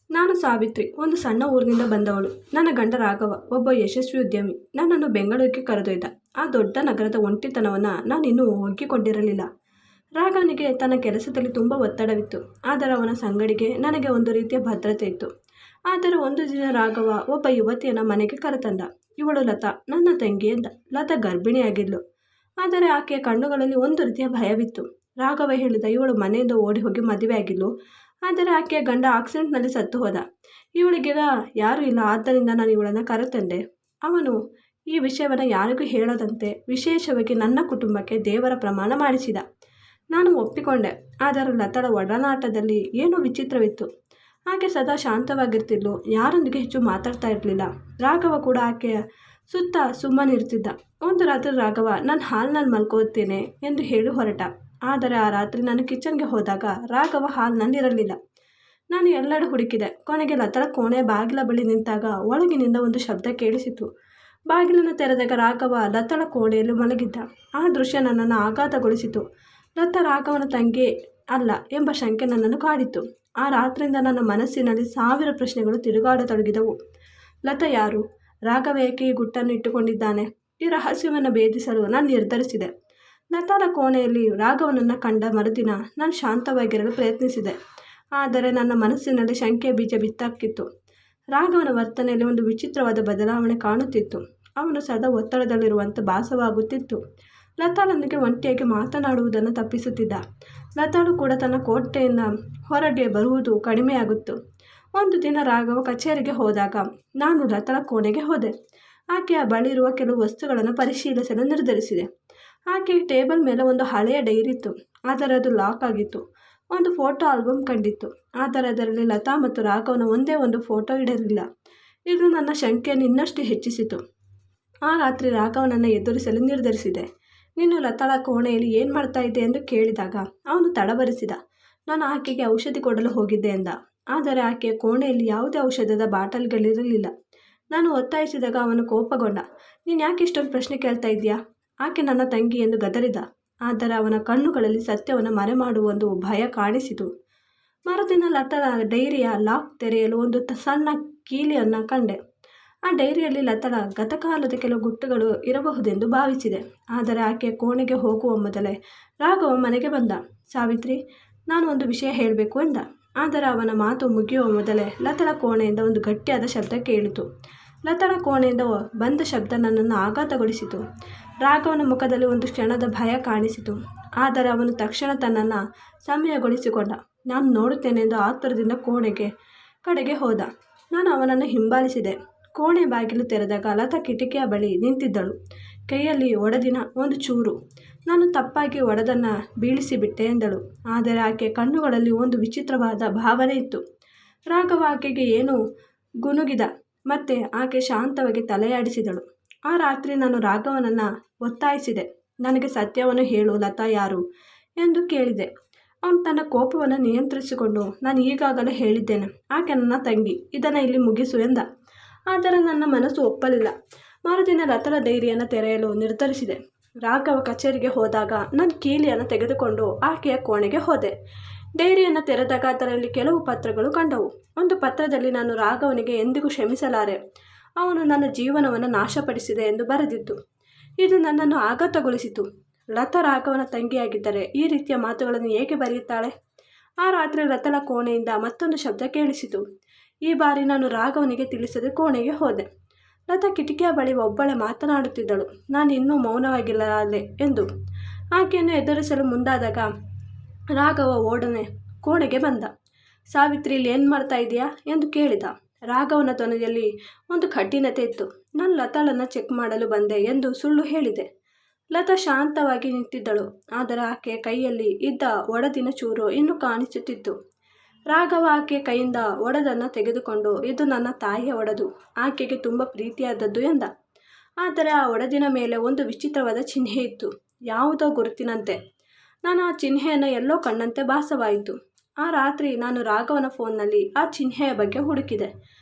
ನಾನು ಸಾವಿತ್ರಿ, ಒಂದು ಸಣ್ಣ ಊರಿನಿಂದ ಬಂದವಳು. ನನ್ನ ಗಂಡ ರಾಘವ ಒಬ್ಬ ಯಶಸ್ವಿ ಉದ್ಯಮಿ. ನನ್ನನ್ನು ಬೆಂಗಳೂರಿಗೆ ಕರೆದೊಯ್ದ. ಆ ದೊಡ್ಡ ನಗರದ ಒಂಟಿತನವನ್ನು ನಾನಿನ್ನೂ ಒಗ್ಗಿಕೊಂಡಿರಲಿಲ್ಲ. ರಾಘವನಿಗೆ ತನ್ನ ಕೆಲಸದಲ್ಲಿ ತುಂಬ ಒತ್ತಡವಿತ್ತು. ಆದರೆ ಅವನ ಸಂಗಡಿಗೆ ನನಗೆ ಒಂದು ರೀತಿಯ ಭದ್ರತೆ ಇತ್ತು. ಆದರೆ ಒಂದು ದಿನ ರಾಘವ ಒಬ್ಬ ಯುವತಿಯನ್ನು ಮನೆಗೆ ಕರೆತಂದ. ಇವಳು ಲತಾ, ನನ್ನ ತಂಗಿ ಎಂದ. ಲತಾ ಗರ್ಭಿಣಿಯಾಗಿದ್ಲು. ಆದರೆ ಆಕೆಯ ಕಣ್ಣುಗಳಲ್ಲಿ ಒಂದು ರೀತಿಯ ಭಯವಿತ್ತು. ರಾಘವ ಹೇಳಿದ, ಇವಳು ಮನೆಯಿಂದ ಓಡಿ ಹೋಗಿ ಮದುವೆ ಆಗಿದ್ಲು. ಆದರೆ ಆಕೆಯ ಗಂಡ ಆಕ್ಸಿಡೆಂಟ್ನಲ್ಲಿ ಸತ್ತು ಹೋದ. ಇವಳಿಗೀಗ ಯಾರೂ ಇಲ್ಲ, ಆದ್ದರಿಂದ ನಾನು ಇವಳನ್ನು ಕರೆತಂದೆ. ಅವನು ಈ ವಿಷಯವನ್ನು ಯಾರಿಗೂ ಹೇಳದಂತೆ ವಿಶೇಷವಾಗಿ ನನ್ನ ಕುಟುಂಬಕ್ಕೆ ದೇವರ ಪ್ರಮಾಣ ಮಾಡಿಸಿದ. ನಾನು ಒಪ್ಪಿಕೊಂಡೆ. ಆದರೆ ಲತಾಳ ಒಡನಾಟದಲ್ಲಿ ಏನೋ ವಿಚಿತ್ರವಿತ್ತು. ಆಕೆ ಸದಾ ಶಾಂತವಾಗಿರ್ತಿದ್ಲು, ಯಾರೊಂದಿಗೆ ಹೆಚ್ಚು ಮಾತಾಡ್ತಾ ಇರಲಿಲ್ಲ. ರಾಘವ ಕೂಡ ಆಕೆಯ ಸುತ್ತ ಸುಮ್ಮನಿರ್ತಿದ್ದ. ಒಂದು ರಾತ್ರಿ ರಾಘವ, ನಾನು ಹಾಲ್ನಲ್ಲಿ ಮಲ್ಕೋತೇನೆ ಎಂದು ಹೇಳಿ ಹೊರಟ. ಆದರೆ ಆ ರಾತ್ರಿ ನಾನು ಕಿಚನ್ಗೆ ಹೋದಾಗ ರಾಘವ ಹಾಲ್ನಲ್ಲಿರಲಿಲ್ಲ. ನಾನು ಎಲ್ಲೆಡೆ ಹುಡುಕಿದೆ. ಕೊನೆಗೆ ಲತಾಳ ಕೋಣೆಯ ಬಾಗಿಲ ಬಳಿ ನಿಂತಾಗ ಒಳಗಿನಿಂದ ಒಂದು ಶಬ್ದ ಕೇಳಿಸಿತು. ಬಾಗಿಲನ್ನು ತೆರೆದಾಗ ರಾಘವ ಲತಾಳ ಕೋಣೆಯಲ್ಲಿ ಮಲಗಿದ್ದ. ಆ ದೃಶ್ಯ ನನ್ನನ್ನು ಆಘಾತಗೊಳಿಸಿತು. ಲತಾ ರಾಘವನ ತಂಗಿ ಅಲ್ಲ ಎಂಬ ಶಂಕೆ ನನ್ನನ್ನು ಕಾಡಿತು. ಆ ರಾತ್ರಿಯಿಂದ ನನ್ನ ಮನಸ್ಸಿನಲ್ಲಿ 1000 ಪ್ರಶ್ನೆಗಳು ತಿರುಗಾಡತೊಡಗಿದವು. ಲತಾ ಯಾರು? ರಾಘವ ಏಕೆ ಈ ಗುಟ್ಟನ್ನು ಇಟ್ಟುಕೊಂಡಿದ್ದಾನೆ? ಈ ರಹಸ್ಯವನ್ನು ಭೇದಿಸಲು ನಾನು ನಿರ್ಧರಿಸಿದೆ. ಲತಾಳ ಕೋಣೆಯಲ್ಲಿ ರಾಘವನನ್ನು ಕಂಡ ಮರುದಿನ ನಾನು ಶಾಂತವಾಗಿರಲು ಪ್ರಯತ್ನಿಸಿದೆ. ಆದರೆ ನನ್ನ ಮನಸ್ಸಿನಲ್ಲಿ ಶಂಕೆಯ ಬೀಜ ಬಿತ್ತಾಕಿತ್ತು. ರಾಘವನ ವರ್ತನೆಯಲ್ಲಿ ಒಂದು ವಿಚಿತ್ರವಾದ ಬದಲಾವಣೆ ಕಾಣುತ್ತಿತ್ತು. ಅವನು ಸದಾ ಒತ್ತಡದಲ್ಲಿರುವಂತೆ ಭಾಸವಾಗುತ್ತಿತ್ತು. ಲತಾಳೊಂದಿಗೆ ಒಂಟಿಯಾಗಿ ಮಾತನಾಡುವುದನ್ನು ತಪ್ಪಿಸುತ್ತಿದ್ದ. ಲತಾಳು ಕೂಡ ತನ್ನ ಕೋಟೆಯಿಂದ ಹೊರಗೆ ಬರುವುದು ಕಡಿಮೆಯಾಗುತ್ತು. ಒಂದು ದಿನ ರಾಘವ ಕಚೇರಿಗೆ ಹೋದಾಗ ನಾನು ಲತಾಳ ಕೋಣೆಗೆ ಹೋದೆ. ಆಕೆಯ ಬಳಿಯಿರುವ ಕೆಲವು ವಸ್ತುಗಳನ್ನು ಪರಿಶೀಲಿಸಲು ನಿರ್ಧರಿಸಿದೆ. ಆಕೆಯ ಟೇಬಲ್ ಮೇಲೆ ಒಂದು ಹಳೆಯ ಡೈರಿ ಇತ್ತು. ಆದರೆ ಅದು ಲಾಕ್ ಆಗಿತ್ತು. ಒಂದು ಫೋಟೋ ಆಲ್ಬಮ್ ಕಂಡಿತ್ತು. ಆದರೆ ಅದರಲ್ಲಿ ಲತಾ ಮತ್ತು ರಾಘವನ ಒಂದೇ ಒಂದು ಫೋಟೋ ಇಡಲಿಲ್ಲ. ಇದು ನನ್ನ ಶಂಕೆಯನ್ನು ಇನ್ನಷ್ಟು ಹೆಚ್ಚಿಸಿತು. ಆ ರಾತ್ರಿ ರಾಘವನನ್ನು ಎದುರಿಸಲು ನಿರ್ಧರಿಸಿದೆ. ನೀನು ಲತಾಳ ಕೋಣೆಯಲ್ಲಿ ಏನು ಮಾಡ್ತಾ ಇದ್ದೆ ಎಂದು ಕೇಳಿದಾಗ ಅವನು ತಡಬರಿಸಿದ. ನಾನು ಆಕೆಗೆ ಔಷಧಿ ಕೊಡಲು ಹೋಗಿದ್ದೆ ಎಂದ. ಆದರೆ ಆಕೆಯ ಕೋಣೆಯಲ್ಲಿ ಯಾವುದೇ ಔಷಧದ ಬಾಟಲ್ಗಳಿರಲಿಲ್ಲ. ನಾನು ಒತ್ತಾಯಿಸಿದಾಗ ಅವನು ಕೋಪಗೊಂಡ. ನೀನು ಯಾಕೆ ಇಷ್ಟೊಂದು ಪ್ರಶ್ನೆ ಕೇಳ್ತಾ ಇದೆಯಾ? ಆಕೆ ನನ್ನ ತಂಗಿ ಎಂದು ಗದರಿದ. ಆದರೆ ಅವನ ಕಣ್ಣುಗಳಲ್ಲಿ ಸತ್ಯವನ್ನು ಮರೆಮಾಡುವ ಒಂದು ಭಯ ಕಾಣಿಸಿತು. ಮರುದಿನ ಲತಾಳ ಡೈರಿಯ ಲಾಕ್ ತೆರೆಯಲು ಒಂದು ಸಣ್ಣ ಕೀಲಿಯನ್ನು ಕಂಡೆ. ಆ ಡೈರಿಯಲ್ಲಿ ಲತಾಳ ಗತಕಾಲದ ಕೆಲವು ಗುಟ್ಟುಗಳು ಇರಬಹುದೆಂದು ಭಾವಿಸಿದೆ. ಆದರೆ ಆಕೆಯ ಕೋಣೆಗೆ ಹೋಗುವ ಮೊದಲೇ ರಾಘವ ಮನೆಗೆ ಬಂದ. ಸಾವಿತ್ರಿ, ನಾನು ಒಂದು ವಿಷಯ ಹೇಳಬೇಕು ಎಂದ. ಆದರೆ ಅವನ ಮಾತು ಮುಗಿಯುವ ಮೊದಲೇ ಲತಾಳ ಕೋಣೆಯಿಂದ ಒಂದು ಗಟ್ಟಿಯಾದ ಶಬ್ದ ಕೇಳಿತು. ಲತಾಳ ಕೋಣೆಯಿಂದ ಬಂದ ಶಬ್ದ ನನ್ನನ್ನು ಆಘಾತಗೊಳಿಸಿತು. ರಾಘವನ ಮುಖದಲ್ಲಿ ಒಂದು ಕ್ಷಣದ ಭಯ ಕಾಣಿಸಿತು. ಆದರೆ ಅವನು ತಕ್ಷಣ ತನ್ನನ್ನು ಸಮಯಗೊಳಿಸಿಕೊಂಡ. ನಾನು ನೋಡುತ್ತೇನೆ ಎಂದು ಆತುರದಿಂದ ಕಡೆಗೆ ಹೋದ. ನಾನು ಅವನನ್ನು ಹಿಂಬಾಲಿಸಿದೆ. ಕೋಣೆ ಬಾಗಿಲು ತೆರೆದಾಗ ಲತಾ ಕಿಟಕಿಯ ಬಳಿ ನಿಂತಿದ್ದಳು. ಕೈಯಲ್ಲಿ ಒಡೆದಿನ ಒಂದು ಚೂರು. ನಾನು ತಪ್ಪಾಗಿ ಒಡೆದನ್ನು ಬೀಳಿಸಿಬಿಟ್ಟೆ ಎಂದಳು. ಆದರೆ ಆಕೆಯ ಕಣ್ಣುಗಳಲ್ಲಿ ಒಂದು ವಿಚಿತ್ರವಾದ ಭಾವನೆ ಇತ್ತು. ರಾಘವ ಆಕೆಗೆ ಏನೋ ಗುನುಗಿದ. ಮತ್ತೆ ಆಕೆ ಶಾಂತವಾಗಿ ತಲೆಯಾಡಿಸಿದಳು. ಆ ರಾತ್ರಿ ನಾನು ರಾಘವನನ್ನು ಒತ್ತಾಯಿಸಿದೆ. ನನಗೆ ಸತ್ಯವನ್ನು ಹೇಳು, ಲತಾ ಯಾರು ಎಂದು ಕೇಳಿದೆ. ಅವನು ತನ್ನ ಕೋಪವನ್ನು ನಿಯಂತ್ರಿಸಿಕೊಂಡು, ನಾನು ಈಗಾಗಲೇ ಹೇಳಿದ್ದೇನೆ, ಆಕೆ ನನ್ನ ತಂಗಿ, ಇದನ್ನು ಇಲ್ಲಿ ಮುಗಿಸು ಎಂದ. ಆದರೆ ನನ್ನ ಮನಸ್ಸು ಒಪ್ಪಲಿಲ್ಲ. ಮರುದಿನ ಲತಾಳ ಡೈರಿಯನ್ನು ತೆರೆಯಲು ನಿರ್ಧರಿಸಿದೆ. ರಾಘವ ಕಚೇರಿಗೆ ಹೋದಾಗ ನಾನು ಕೀಲಿಯನ್ನು ತೆಗೆದುಕೊಂಡು ಆಕೆಯ ಕೋಣೆಗೆ ಹೋದೆ. ಡೈರಿಯನ್ನು ತೆರೆದಾಗ ಅದರಲ್ಲಿ ಕೆಲವು ಪತ್ರಗಳು ಕಂಡವು. ಒಂದು ಪತ್ರದಲ್ಲಿ ನಾನು ರಾಘವನಿಗೆ ಎಂದಿಗೂ ಕ್ಷಮಿಸಲಾರೆ, ಅವನು ನನ್ನ ಜೀವನವನ್ನು ನಾಶಪಡಿಸಿದೆ ಎಂದು ಬರೆದಿತ್ತು. ಇದು ನನ್ನನ್ನು ಆಘಾತಗೊಳಿಸಿತು. ಲತಾ ರಾಘವನ ತಂಗಿಯಾಗಿದ್ದರೆ ಈ ರೀತಿಯ ಮಾತುಗಳನ್ನು ಏಕೆ ಬರೆಯುತ್ತಾಳೆ? ಆ ರಾತ್ರಿ ಲತಾಳ ಕೋಣೆಯಿಂದ ಮತ್ತೊಂದು ಶಬ್ದ ಕೇಳಿಸಿತು. ಈ ಬಾರಿ ನಾನು ರಾಘವನಿಗೆ ತಿಳಿಸದೆ ಕೋಣೆಗೆ ಹೋದೆ. ಲತಾ ಕಿಟಕಿಯ ಬಳಿ ಒಬ್ಬಳೇ ಮಾತನಾಡುತ್ತಿದ್ದಳು. ನಾನು ಇನ್ನೂ ಮೌನವಾಗಿರಲಾರೆ ಎಂದು ಆಕೆಯನ್ನು ಎದುರಿಸಲು ಮುಂದಾದಾಗ ರಾಘವ ಓಡನೆ ಕೋಣೆಗೆ ಬಂದ. ಸಾವಿತ್ರಿ, ಇಲ್ಲಿ ಏನು ಮಾಡ್ತಾ ಇದೆಯಾ ಎಂದು ಕೇಳಿದ. ರಾಘವನ ಧ್ವನಿಯಲ್ಲಿ ಒಂದು ಕಠಿಣತೆ ಇತ್ತು. ನಾನು ಲತಾಳನ್ನು ಚೆಕ್ ಮಾಡಲು ಬಂದೆ ಎಂದು ಸುಳ್ಳು ಹೇಳಿದೆ. ಲತಾ ಶಾಂತವಾಗಿ ನಿಂತಿದ್ದಳು. ಆದರೆ ಆಕೆಯ ಕೈಯಲ್ಲಿ ಇದ್ದ ಒಡೆದಿನ ಚೂರು ಇನ್ನೂ ಕಾಣಿಸುತ್ತಿತ್ತು. ರಾಘವ ಆಕೆಯ ಕೈಯಿಂದ ಒಡೆದನ್ನು ತೆಗೆದುಕೊಂಡು, ಇದು ನನ್ನ ತಾಯಿಯ ಒಡೆದು, ಆಕೆಗೆ ತುಂಬ ಪ್ರೀತಿಯಾದದ್ದು ಎಂದ. ಆದರೆ ಆ ಒಡೆದಿನ ಮೇಲೆ ಒಂದು ವಿಚಿತ್ರವಾದ ಚಿಹ್ನೆ ಇತ್ತು, ಯಾವುದೋ ಗುರುತಿನಂತೆ. ನಾನು ಆ ಚಿಹ್ನೆಯನ್ನು ಎಲ್ಲೋ ಕಂಡಂತೆ ಭಾಸವಾಯಿತು. ಆ ರಾತ್ರಿ ನಾನು ರಾಘವನ ಫೋನ್ನಲ್ಲಿ ಆ ಚಿಹ್ನೆಯ ಬಗ್ಗೆ ಹುಡುಕಿದೆ.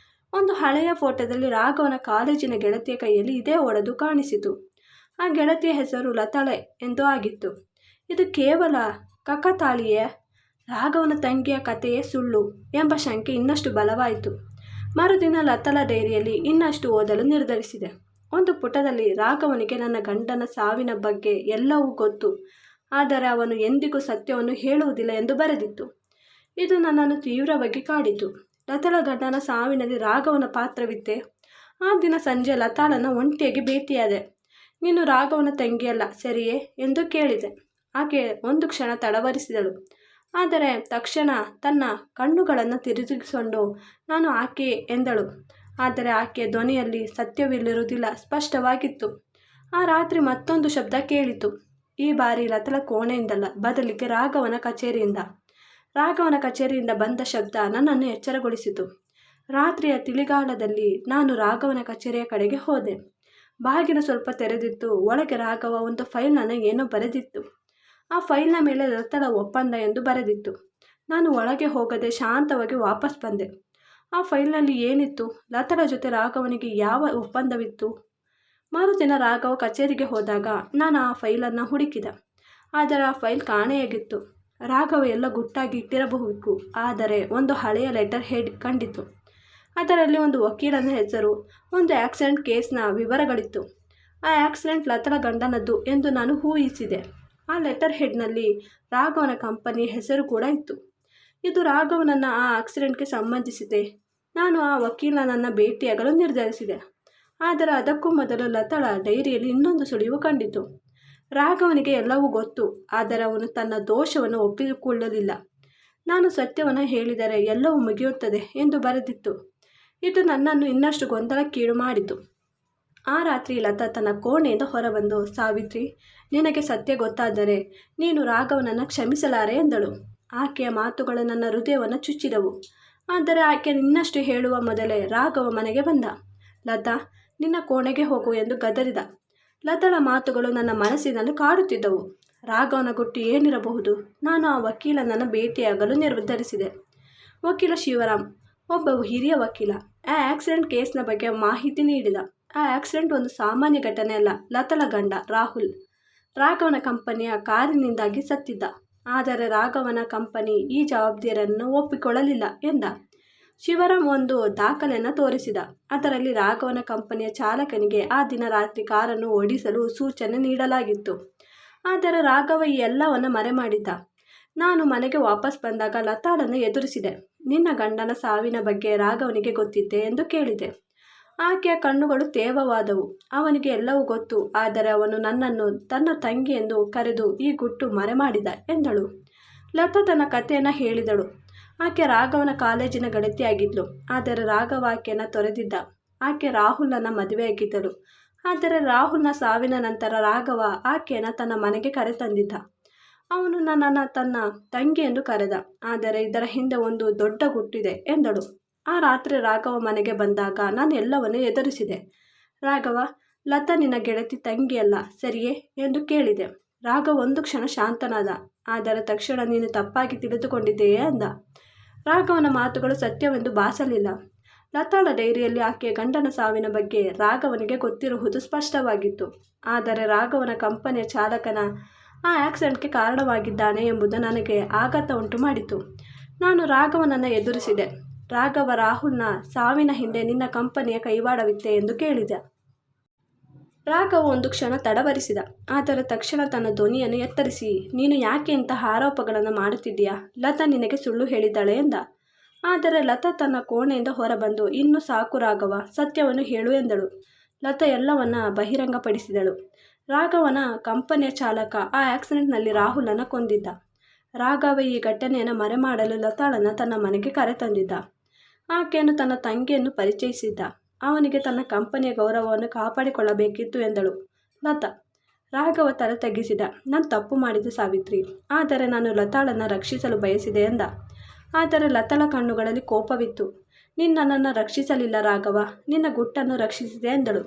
ಒಂದು ಹಳೆಯ ಫೋಟೋದಲ್ಲಿ ರಾಘವನ ಕಾಲೇಜಿನ ಗೆಳತಿಯ ಕೈಯಲ್ಲಿ ಇದೇ ಒಡೆದು ಕಾಣಿಸಿತು. ಆ ಗೆಳತಿಯ ಹೆಸರು ಲತಾಳೆ ಎಂದು ಆಗಿತ್ತು. ಇದು ಕೇವಲ ಕಕತಾಳಿಯೇ? ರಾಘವನ ತಂಗಿಯ ಕಥೆಯೇ ಸುಳ್ಳು ಎಂಬ ಶಂಕೆ ಇನ್ನಷ್ಟು ಬಲವಾಯಿತು. ಮರುದಿನ ಲತಾಳ ಡೈರಿಯಲ್ಲಿ ಇನ್ನಷ್ಟು ಓದಲು ನಿರ್ಧರಿಸಿದೆ. ಒಂದು ಪುಟದಲ್ಲಿ ರಾಘವನಿಗೆ ನನ್ನ ಗಂಡನ ಸಾವಿನ ಬಗ್ಗೆ ಎಲ್ಲವೂ ಗೊತ್ತು, ಆದರೆ ಅವನು ಎಂದಿಗೂ ಸತ್ಯವನ್ನು ಹೇಳುವುದಿಲ್ಲ ಎಂದು ಬರೆದಿತ್ತು. ಇದು ನನ್ನನ್ನು ತೀವ್ರವಾಗಿ ಕಾಡಿತು. ಲತಾಳ ಗಂಡನ ಸಾವಿನಲ್ಲಿ ರಾಘವನ ಪಾತ್ರವಿತ್ತೆ. ಆ ದಿನ ಸಂಜೆ ಲತಾಳನ್ನು ಒಂಟಿಯಾಗಿ ಭೇಟಿಯಾದೆ. ನೀನು ರಾಘವನ ತಂಗಿಯಲ್ಲ ಸರಿಯೇ ಎಂದು ಕೇಳಿದೆ. ಆಕೆ ಒಂದು ಕ್ಷಣ ತಡವರಿಸಿದಳು, ಆದರೆ ತಕ್ಷಣ ತನ್ನ ಕಣ್ಣುಗಳನ್ನು ತಿರುಗಿಸಿಕೊಂಡು ನಾನು ಆಕೆ ಎಂದಳು. ಆದರೆ ಆಕೆಯ ಧ್ವನಿಯಲ್ಲಿ ಸತ್ಯವಿಲ್ಲಿರುವುದಿಲ್ಲ ಸ್ಪಷ್ಟವಾಗಿತ್ತು. ಆ ರಾತ್ರಿ ಮತ್ತೊಂದು ಶಬ್ದ ಕೇಳಿತು. ಈ ಬಾರಿ ಲತಾಳ ಕೋಣೆಯಿಂದಲ್ಲ, ಬದಲಿಗೆ ರಾಘವನ ಕಚೇರಿಯಿಂದ ಬಂದ ಶಬ್ದ ನನ್ನನ್ನು ಎಚ್ಚರಗೊಳಿಸಿತು. ರಾತ್ರಿಯ ತಿಳಿಗಾಲದಲ್ಲಿ ನಾನು ರಾಘವನ ಕಚೇರಿಯ ಕಡೆಗೆ ಹೋದೆ. ಬಾಗಿಲು ಸ್ವಲ್ಪ ತೆರೆದಿತ್ತು. ಒಳಗೆ ರಾಘವ ಒಂದು ಫೈಲ್ನನ್ನು ಏನೋ ಬರೆದಿತ್ತು. ಆ ಫೈಲ್ನ ಮೇಲೆ ಲತಾಳ ಒಪ್ಪಂದ ಎಂದು ಬರೆದಿತ್ತು. ನಾನು ಒಳಗೆ ಹೋಗದೆ ಶಾಂತವಾಗಿ ವಾಪಸ್ ಬಂದೆ. ಆ ಫೈಲ್ನಲ್ಲಿ ಏನಿತ್ತು? ಲತಾಳ ಜೊತೆ ರಾಘವನಿಗೆ ಯಾವ ಒಪ್ಪಂದವಿತ್ತು? ಮರುದಿನ ರಾಘವ ಕಚೇರಿಗೆ ಹೋದಾಗ ನಾನು ಆ ಫೈಲನ್ನು ಹುಡುಕಿದ, ಆದರೆ ಆ ಫೈಲ್ ಕಾಣೆಯಾಗಿತ್ತು. ರಾಘವ ಎಲ್ಲ ಗುಟ್ಟಾಗಿ ಇಟ್ಟಿರಬಹುದು, ಆದರೆ ಒಂದು ಹಳೆಯ ಲೆಟರ್ ಹೆಡ್ ಕಂಡಿತು. ಅದರಲ್ಲಿ ಒಂದು ವಕೀಲನ ಹೆಸರು, ಒಂದು ಆಕ್ಸಿಡೆಂಟ್ ಕೇಸ್ನ ವಿವರಗಳಿತ್ತು. ಆ ಆಕ್ಸಿಡೆಂಟ್ ಲತಾಳ ಗಂಡನದ್ದು ಎಂದು ನಾನು ಊಹಿಸಿದೆ. ಆ ಲೆಟರ್ ಹೆಡ್ನಲ್ಲಿ ರಾಘವನ ಕಂಪನಿಯ ಹೆಸರು ಕೂಡ ಇತ್ತು. ಇದು ರಾಘವನನ್ನು ಆ ಆಕ್ಸಿಡೆಂಟ್ಗೆ ಸಂಬಂಧಿಸಿದೆ. ನಾನು ಆ ವಕೀಲನನ್ನು ಭೇಟಿಯಾಗಲು ನಿರ್ಧರಿಸಿದೆ. ಆದರೆ ಅದಕ್ಕೂ ಮೊದಲು ಲತಾಳ ಡೈರಿಯಲ್ಲಿ ಇನ್ನೊಂದು ಸುಳಿವು ಕಂಡಿತು. ರಾಘವನಿಗೆ ಎಲ್ಲವೂ ಗೊತ್ತು, ಆದರೆ ಅವನು ತನ್ನ ದೋಷವನ್ನು ಒಪ್ಪಿಕೊಳ್ಳಲಿಲ್ಲ. ನಾನು ಸತ್ಯವನ್ನು ಹೇಳಿದರೆ ಎಲ್ಲವೂ ಮುಗಿಯುತ್ತದೆ ಎಂದು ಬರೆದಿತ್ತು. ಇದು ನನ್ನನ್ನು ಇನ್ನಷ್ಟು ಗೊಂದಲಕ್ಕೀಡು ಮಾಡಿತು. ಆ ರಾತ್ರಿ ಲತಾ ತನ್ನ ಕೋಣೆಯಿಂದ ಹೊರಬಂದು, ಸಾವಿತ್ರಿ, ನಿನಗೆ ಸತ್ಯ ಗೊತ್ತಾದರೆ ನೀನು ರಾಘವನನ್ನು ಕ್ಷಮಿಸಲಾರೆ ಎಂದಳು. ಆಕೆಯ ಮಾತುಗಳು ನನ್ನ ಹೃದಯವನ್ನು ಚುಚ್ಚಿದವು. ಆದರೆ ಆಕೆ ಇನ್ನಷ್ಟು ಹೇಳುವ ಮೊದಲೇ ರಾಘವ ಮನೆಗೆ ಬಂದ. ಲತಾ, ನಿನ್ನ ಕೋಣೆಗೆ ಹೋಗು ಎಂದು ಗದರಿದ. ಲತಾಳ ಮಾತುಗಳು ನನ್ನ ಮನಸ್ಸಿನಲ್ಲಿ ಕಾಡುತ್ತಿದ್ದವು. ರಾಘವನ ಗುಟ್ಟು ಏನಿರಬಹುದು? ನಾನು ಆ ವಕೀಲನನ್ನು ಭೇಟಿಯಾಗಲು ನಿರ್ಧರಿಸಿದೆ. ವಕೀಲ ಶಿವರಾಮ್ ಒಬ್ಬ ಹಿರಿಯ ವಕೀಲ. ಆ ಆಕ್ಸಿಡೆಂಟ್ ಕೇಸ್ನ ಬಗ್ಗೆ ಮಾಹಿತಿ ನೀಡಿದ. ಆ ಆಕ್ಸಿಡೆಂಟ್ ಒಂದು ಸಾಮಾನ್ಯ ಘಟನೆ ಅಲ್ಲ. ಲತಾಳ ಗಂಡ ರಾಹುಲ್ ರಾಘವನ ಕಂಪನಿಯ ಕಾರಿನಿಂದಾಗಿ ಸತ್ತಿದ್ದ. ಆದರೆ ರಾಘವನ ಕಂಪನಿ ಈ ಜವಾಬ್ದಾರಿಯನ್ನು ಒಪ್ಪಿಕೊಳ್ಳಲಿಲ್ಲ ಎಂದ. ಶಿವರಾಮ್ ಒಂದು ದಾಖಲೆಯನ್ನು ತೋರಿಸಿದ. ಅದರಲ್ಲಿ ರಾಘವನ ಕಂಪನಿಯ ಚಾಲಕನಿಗೆ ಆ ದಿನ ರಾತ್ರಿ ಕಾರನ್ನು ಓಡಿಸಲು ಸೂಚನೆ ನೀಡಲಾಗಿತ್ತು. ಆದರೆ ರಾಘವ ಈ ಎಲ್ಲವನ್ನು ಮರೆಮಾಡಿದ್ದ. ನಾನು ಮನೆಗೆ ವಾಪಸ್ ಬಂದಾಗ ಲತಾಳನ್ನು ಎದುರಿಸಿದೆ. ನಿನ್ನ ಗಂಡನ ಸಾವಿನ ಬಗ್ಗೆ ರಾಘವನಿಗೆ ಗೊತ್ತಿತ್ತೆ ಎಂದು ಕೇಳಿದೆ. ಆಕೆಯ ಕಣ್ಣುಗಳು ತೇವವಾದವು. ಅವನಿಗೆ ಎಲ್ಲವೂ ಗೊತ್ತು, ಆದರೆ ಅವನು ನನ್ನನ್ನು ತನ್ನ ತಂಗಿ ಎಂದು ಕರೆದು ಈ ಗುಟ್ಟು ಮರೆಮಾಡಿದ ಎಂದಳು. ಲತಾ ತನ್ನ ಕಥೆಯನ್ನು ಹೇಳಿದಳು. ಆಕೆ ರಾಘವನ ಕಾಲೇಜಿನ ಗೆಳತಿಯಾಗಿದ್ಲು, ಆದರೆ ರಾಘವ ಆಕೆಯನ್ನು ತೊರೆದಿದ್ದ. ಆಕೆ ರಾಹುಲನ ಮದುವೆಯಾಗಿದ್ದಳು, ಆದರೆ ರಾಹುಲ್ನ ಸಾವಿನ ನಂತರ ರಾಘವ ಆಕೆಯನ್ನು ತನ್ನ ಮನೆಗೆ ಕರೆತಂದಿದ್ದ. ಅವನು ನನ್ನನ್ನು ತನ್ನ ತಂಗಿ ಎಂದು ಕರೆದ, ಆದರೆ ಇದರ ಹಿಂದೆ ಒಂದು ದೊಡ್ಡ ಗುಟ್ಟಿದೆ ಎಂದಳು. ಆ ರಾತ್ರಿ ರಾಘವ ಮನೆಗೆ ಬಂದಾಗ ನಾನು ಎಲ್ಲವನ್ನೂ ಎದುರಿಸಿದೆ. ರಾಘವ, ಲತಾ ನಿನ್ನ ಗೆಳತಿ ತಂಗಿಯಲ್ಲ ಸರಿಯೇ ಎಂದು ಕೇಳಿದೆ. ರಾಘವ ಒಂದು ಕ್ಷಣ ಶಾಂತನಾದ. ಆದರೆ ತಕ್ಷಣ ನೀನು ತಪ್ಪಾಗಿ ತಿಳಿದುಕೊಂಡಿದೆಯೇ ಅಂದ. ರಾಘವನ ಮಾತುಗಳು ಸತ್ಯವೆಂದು ಭಾಸಲಿಲ್ಲ. ಲತಾಳ ಡೈರಿಯಲ್ಲಿ ಆಕೆಯ ಗಂಡನ ಸಾವಿನ ಬಗ್ಗೆ ರಾಘವನಿಗೆ ಗೊತ್ತಿರುವುದು ಸ್ಪಷ್ಟವಾಗಿತ್ತು. ಆದರೆ ರಾಘವನ ಕಂಪನಿಯ ಚಾಲಕನ ಆ ಆಕ್ಸಿಡೆಂಟ್ಗೆ ಕಾರಣವಾಗಿದ್ದಾನೆ ಎಂಬುದು ನನಗೆ ಆಘಾತ ಉಂಟು ಮಾಡಿತು. ನಾನು ರಾಘವನನ್ನು ಎದುರಿಸಿದೆ. ರಾಘವ, ರಾಹುಲ್ನ ಸಾವಿನ ಹಿಂದೆ ನಿನ್ನ ಕಂಪನಿಯ ಕೈವಾಡವಿತ್ತೆ ಎಂದು ಕೇಳಿದ. ರಾಘವ ಒಂದು ಕ್ಷಣ ತಡವರಿಸಿದ, ಆದರೆ ತಕ್ಷಣ ತನ್ನ ಧ್ವನಿಯನ್ನು ಎತ್ತರಿಸಿ, ನೀನು ಯಾಕೆ ಇಂತಹ ಆರೋಪಗಳನ್ನು ಮಾಡುತ್ತಿದ್ದೀಯಾ? ಲತಾ ನಿನಗೆ ಸುಳ್ಳು ಹೇಳಿದ್ದಾಳೆ ಎಂದ. ಆದರೆ ಲತಾ ತನ್ನ ಕೋಣೆಯಿಂದ ಹೊರಬಂದು, ಇನ್ನು ಸಾಕು ರಾಘವ, ಸತ್ಯವನ್ನು ಹೇಳು ಎಂದಳು. ಲತಾ ಎಲ್ಲವನ್ನ ಬಹಿರಂಗಪಡಿಸಿದಳು. ರಾಘವನ ಕಂಪನಿಯ ಚಾಲಕ ಆ ಆಕ್ಸಿಡೆಂಟ್ನಲ್ಲಿ ರಾಹುಲನ್ನು ಕೊಂದಿದ್ದ. ರಾಘವ ಈ ಘಟನೆಯನ್ನು ಮರೆಮಾಡಲು ಲತಾಳನ್ನು ತನ್ನ ಮನೆಗೆ ಕರೆತಂದಿದ್ದ. ಆಕೆಯನ್ನು ತನ್ನ ತಂಗಿಯನ್ನು ಪರಿಚಯಿಸಿದ್ದ. ಅವನಿಗೆ ತನ್ನ ಕಂಪನಿಯ ಗೌರವವನ್ನು ಕಾಪಾಡಿಕೊಳ್ಳಬೇಕಿತ್ತು ಎಂದಳು ಲತಾ. ರಾಘವ ತಲೆ ತಗ್ಗಿಸಿದ. ನಾನು ತಪ್ಪು ಮಾಡಿದೆ ಸಾವಿತ್ರಿ, ಆದರೆ ನಾನು ಲತಾಳನ್ನು ರಕ್ಷಿಸಲು ಬಯಸಿದೆ ಎಂದ. ಆದರೆ ಲತಾಳ ಕಣ್ಣುಗಳಲ್ಲಿ ಕೋಪವಿತ್ತು. ನೀನು ನನ್ನನ್ನು ರಕ್ಷಿಸಲಿಲ್ಲ ರಾಘವ, ನಿನ್ನ ಗುಟ್ಟನ್ನು ರಕ್ಷಿಸಿದೆ ಎಂದಳು.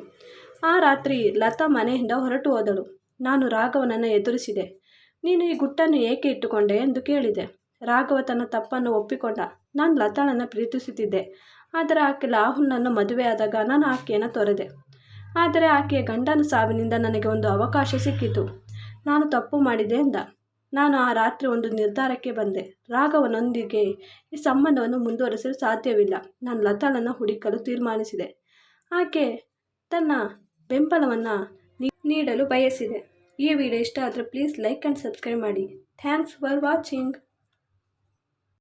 ಆ ರಾತ್ರಿ ಲತಾ ಮನೆಯಿಂದ ಹೊರಟು ಹೋದಳು. ನಾನು ರಾಘವನನ್ನು ಎದುರಿಸಿದೆ. ನೀನು ಈ ಗುಟ್ಟನ್ನು ಏಕೆ ಇಟ್ಟುಕೊಂಡೆ ಎಂದು ಕೇಳಿದೆ. ರಾಘವ ತನ್ನ ತಪ್ಪನ್ನು ಒಪ್ಪಿಕೊಂಡ. ನಾನು ಲತಾಳನ್ನು ಪ್ರೀತಿಸುತ್ತಿದ್ದೆ, ಆದರೆ ಆಕೆ ರಾಹುಲ್ನನ್ನು ಮದುವೆಯಾದಾಗ ನಾನು ಆಕೆಯನ್ನು ತೊರೆದೆ. ಆದರೆ ಆಕೆಯ ಗಂಡನ ಸಾವಿನಿಂದ ನನಗೆ ಒಂದು ಅವಕಾಶ ಸಿಕ್ಕಿತು. ನಾನು ತಪ್ಪು ಮಾಡಿದೆ ಎಂದ. ನಾನು ಆ ರಾತ್ರಿ ಒಂದು ನಿರ್ಧಾರಕ್ಕೆ ಬಂದೆ. ರಾಘವನೊಂದಿಗೆ ಈ ಸಂಬಂಧವನ್ನು ಮುಂದುವರಿಸಲು ಸಾಧ್ಯವಿಲ್ಲ. ನಾನು ಲತಾಳನ್ನು ಹುಡುಕಲು ತೀರ್ಮಾನಿಸಿದೆ. ಆಕೆ ತನ್ನ ಬೆಂಬಲವನ್ನು ನೀಡಲು ಬಯಸಿದೆ. ಈ ವಿಡಿಯೋ ಇಷ್ಟ ಆದರೆ ಪ್ಲೀಸ್ ಲೈಕ್ ಆ್ಯಂಡ್ ಸಬ್ಸ್ಕ್ರೈಬ್ ಮಾಡಿ. Thanks for watching.